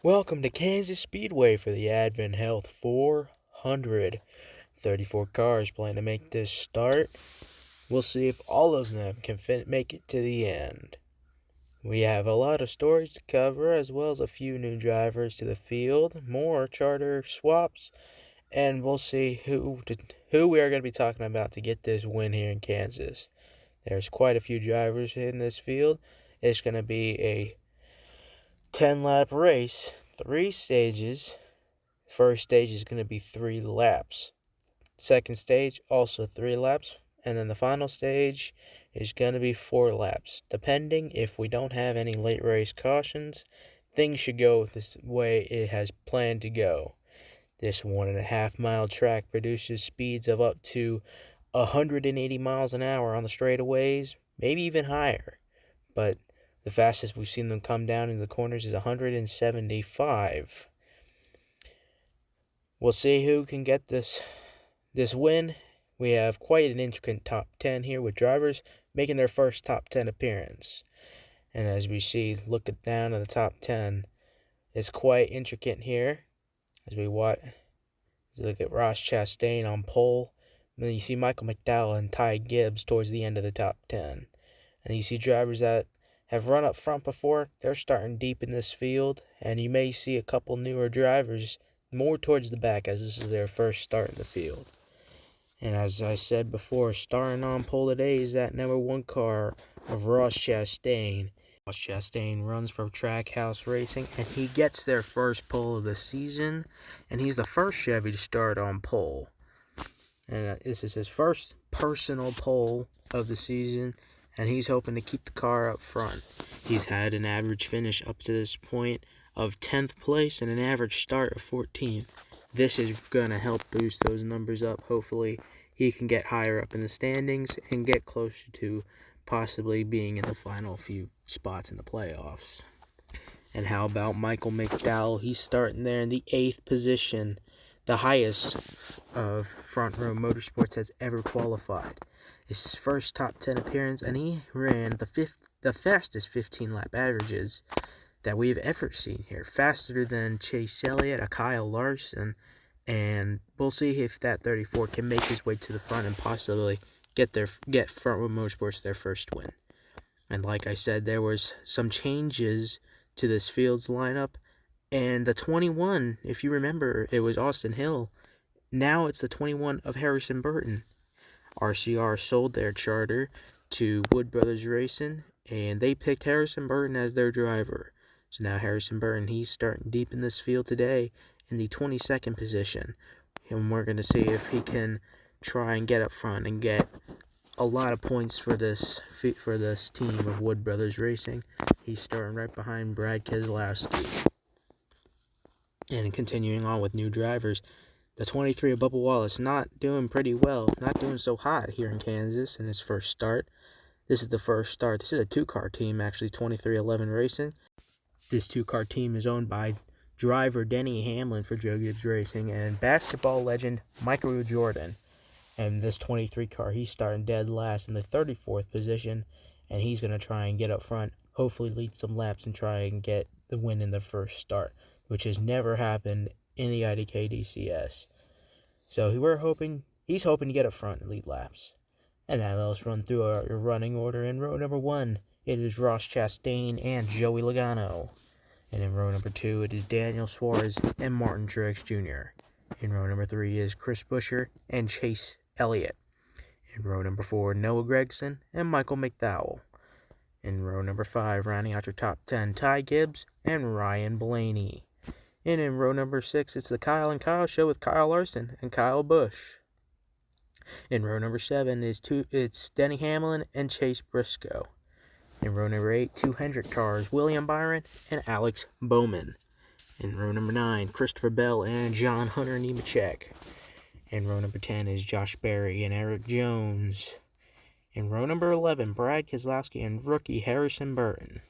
Welcome to Kansas Speedway for the Advent Health 400. 34 cars plan to make this start. We'll see if all of them can make it to the end. We have a lot of stories to cover, as well as a few new drivers to the field, more charter swaps, and we'll see who we are going to be talking about to get this win here in Kansas. There's quite a few drivers in this field. It's going to be a 10-lap race, 3 stages. First stage is going to be 3 laps. Second stage, also 3 laps. And then the final stage is going to be 4 laps. Depending if we don't have any late race cautions, things should go this way it has planned to go. This 1.5 mile track produces speeds of up to 180 miles an hour on the straightaways, maybe even higher. But the fastest we've seen them come down in the corners is 175. We'll see who can get this win. We have quite an intricate top 10 here with drivers making their first top 10 appearance. And as we see, look down at the top 10, it's quite intricate here. As we look at Ross Chastain on pole. And then you see Michael McDowell and Ty Gibbs towards the end of the top 10. And you see drivers that have run up front before, they're starting deep in this field, and you may see a couple newer drivers more towards the back as this is their first start in the field. And as I said before, starting on pole today is that number 1 car of Ross Chastain. Ross Chastain runs for Trackhouse Racing, and he gets their first pole of the season, and he's the first Chevy to start on pole. And this is his first personal pole of the season, and he's hoping to keep the car up front. He's had an average finish up to this point of 10th place and an average start of 14th. This is going to help boost those numbers up. Hopefully, he can get higher up in the standings and get closer to possibly being in the final few spots in the playoffs. And how about Michael McDowell? He's starting there in the 8th position, the highest of Front Row Motorsports has ever qualified. It's his first top 10 appearance, and he ran the fastest 15-lap averages that we've ever seen here. Faster than Chase Elliott, a Kyle Larson, and we'll see if that 34 can make his way to the front and possibly get Front Row Motorsports their first win. And like I said, there was some changes to this field's lineup, and the 21, if you remember, it was Austin Hill. Now it's the 21 of Harrison Burton. RCR sold their charter to Wood Brothers Racing, and they picked Harrison Burton as their driver. So now Harrison Burton, he's starting deep in this field today in the 22nd position. And we're going to see if he can try and get up front and get a lot of points for this team of Wood Brothers Racing. He's starting right behind Brad Keselowski. And continuing on with new drivers, the 23 of Bubba Wallace not doing pretty well, not doing so hot here in Kansas in his first start. This is the first start. This is a 2-car team, actually, 2311 Racing. This 2-car team is owned by driver Denny Hamlin for Joe Gibbs Racing and basketball legend Michael Jordan. And this 23 car, he's starting dead last in the 34th position, and he's going to try and get up front, hopefully lead some laps and try and get the win in the first start, which has never happened in the IDK DCS. So he's hoping to get up front and lead laps. And now let's run through our running order. In row number 1, it is Ross Chastain and Joey Logano. And in row number 2, it is Daniel Suarez and Martin Truex Jr. In row number 3 is Chris Buescher and Chase Elliott. In row number 4, Noah Gragson and Michael McDowell. In row number 5, rounding out your top 10, Ty Gibbs and Ryan Blaney. And in row number 6, it's the Kyle and Kyle show with Kyle Larson and Kyle Busch. In row number 7, it's Denny Hamlin and Chase Briscoe. In row number 8, 2 Hendrick cars, William Byron and Alex Bowman. In row number 9, Christopher Bell and John Hunter Nemechek. In row number 10 is Josh Berry and Eric Jones. In row number 11, Brad Keselowski and rookie Harrison Burton.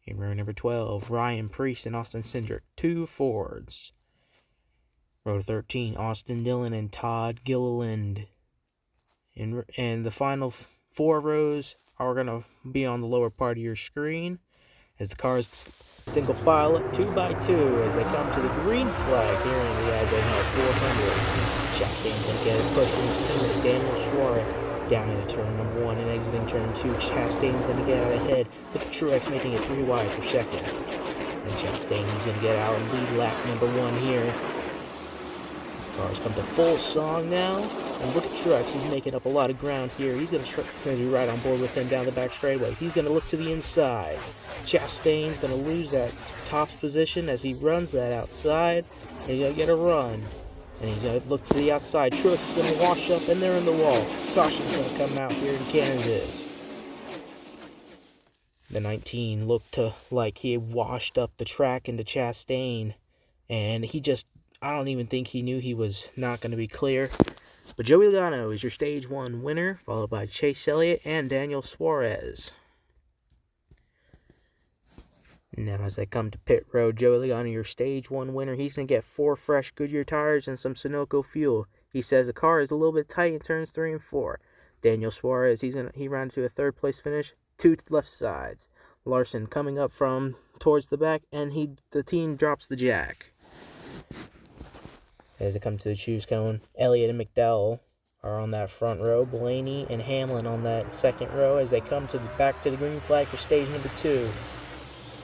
In row number 12, Ryan Preece and Austin Cindric, 2 Fords. Row 13, Austin Dillon and Todd Gilliland. And the final 4 rows are going to be on the lower part of your screen as the cars Single file up 2 by 2 as they come to the green flag here in the Advent 400. Chastain's going to get a push from his teammate Daniel Suarez down into turn number 1 and exiting turn 2. Chastain's going to get out ahead. Look at Truex making it 3 wide for second. And Chastain, he's going to get out and lead lap number 1 here. These cars come to full song now. And look at Truex, he's making up a lot of ground here. He's going to be right on board with him down the back straightaway. He's going to look to the inside. Chastain's going to lose that top position as he runs that outside. And he's going to get a run. And he's going to look to the outside. Truex is going to wash up and they're in the wall. Caution's going to come out here in Kansas. The 19 looked like he had washed up the track into Chastain. And I don't even think he knew he was not going to be clear. But Joey Logano is your Stage 1 winner, followed by Chase Elliott and Daniel Suarez. Now as they come to pit road, Joey Logano, your Stage 1 winner, he's going to get 4 fresh Goodyear tires and some Sunoco fuel. He says the car is a little bit tight in turns 3 and 4. Daniel Suarez, he ran to a 3rd place finish, 2 left sides. Larson coming up from towards the back, and the team drops the jack. As they come to the choose cone, Elliott and McDowell are on that front row. Blaney and Hamlin on that 2nd row as they come back to the green flag for stage number 2.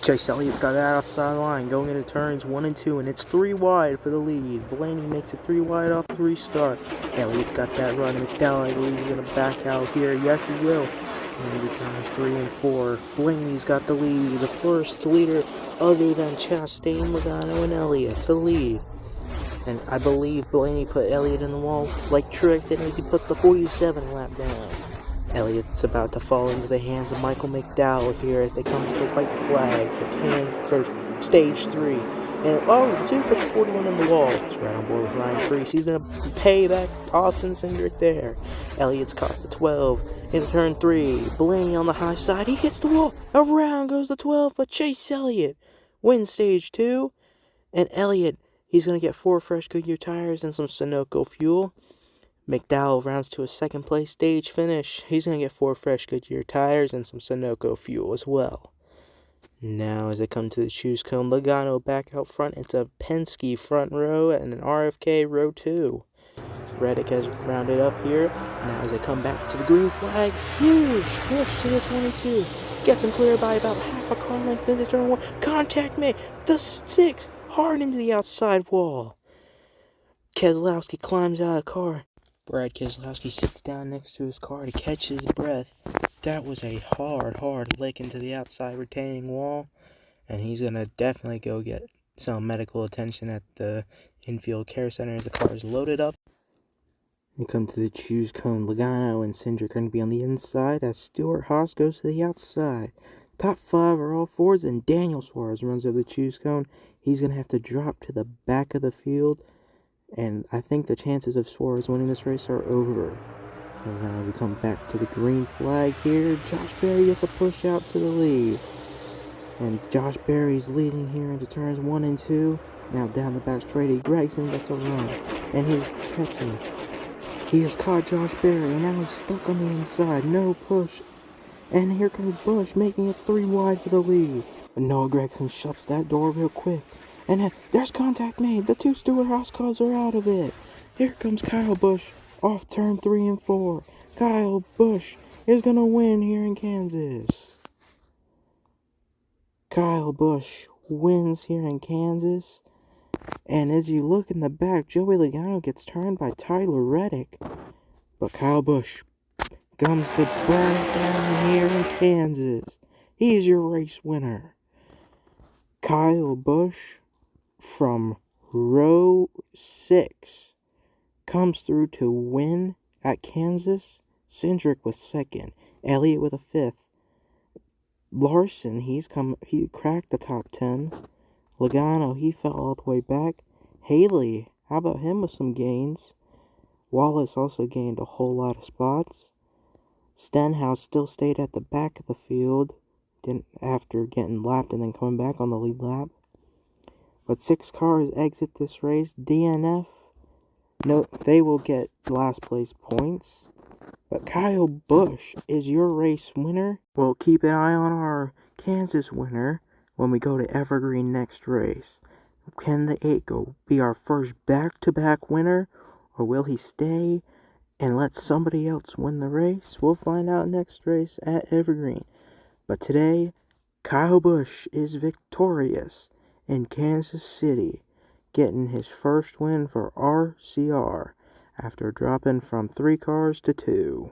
Chase Elliott's got that outside line going into turns 1 and 2, and it's 3 wide for the lead. Blaney makes it 3 wide off the restart. Elliott's got that run. McDowell, I believe, is going to back out here. Yes, he will. And into turns 3 and 4. Blaney's got the lead. The first leader other than Chastain, Logano, and Elliott to lead. And I believe Blaney put Elliott in the wall like Truex did as he puts the 47 lap down. Elliott's about to fall into the hands of Michael McDowell here as they come to the white flag for stage 3. And the 2 puts 41 in the wall. He's right on board with Ryan Preece. He's going to pay that Austin Cindric there. Elliott's caught the 12 in turn 3. Blaney on the high side. He hits the wall. Around goes the 12, but Chase Elliott wins stage 2. And Elliott, he's going to get 4 fresh Goodyear tires and some Sunoco fuel. McDowell rounds to a 2nd place stage finish. He's going to get 4 fresh Goodyear tires and some Sunoco fuel as well. Now as they come to the choose cone, Logano back out front. It's a Penske front row and an RFK row 2. Reddick has rounded up here. Now as they come back to the green flag, huge push to the 22. Gets him clear by about half a car length into turn 1. Contact made. The 6 hard into the outside wall. Keselowski climbs out of the car. Brad Keselowski sits down next to his car to catch his breath. That was a hard lick into the outside retaining wall. And he's going to definitely go get some medical attention at the infield care center as the car is loaded up. We come to the choose cone. Logano and Cindric are going to be on the inside as Stuart Haas goes to the outside. Top 5 are all Fords, and Daniel Suarez runs over the choose cone. He's going to have to drop to the back of the field, and I think the chances of Suarez winning this race are over. And now we come back to the green flag here. Josh Berry gets a push out to the lead. And Josh Berry's leading here into turns 1 and 2. Now down the back straight, Gregson gets a run, and he's catching. He has caught Josh Berry, and now he's stuck on the inside. No push. And here comes Busch, making it 3 wide for the lead. But Noah Gragson shuts that door real quick. And there's contact made. The 2 Stewart Haas cars are out of it. Here comes Kyle Busch off turn 3 and 4. Kyle Busch is going to win here in Kansas. Kyle Busch wins here in Kansas. And as you look in the back, Joey Logano gets turned by Tyler Reddick. But Kyle Busch comes to burn it down here in Kansas. He's your race winner. Kyle Busch from row 6 comes through to win at Kansas. Cindric was 2nd. Elliott with a 5th. Larson, he cracked the top 10. Logano, he fell all the way back. Haley, how about him with some gains? Wallace also gained a whole lot of spots. Stenhouse still stayed at the back of the field after getting lapped and then coming back on the lead lap. But 6 cars exit this race. DNF, no, they will get last place points. But Kyle Busch is your race winner. Well, keep an eye on our Kansas winner, when we go to Evergreen next race. Can the 8 go be our first back-to-back winner, or will he stay and let somebody else win the race? We'll find out next race at Evergreen. But today, Kyle Busch is victorious in Kansas City, getting his first win for RCR after dropping from 3 cars to 2.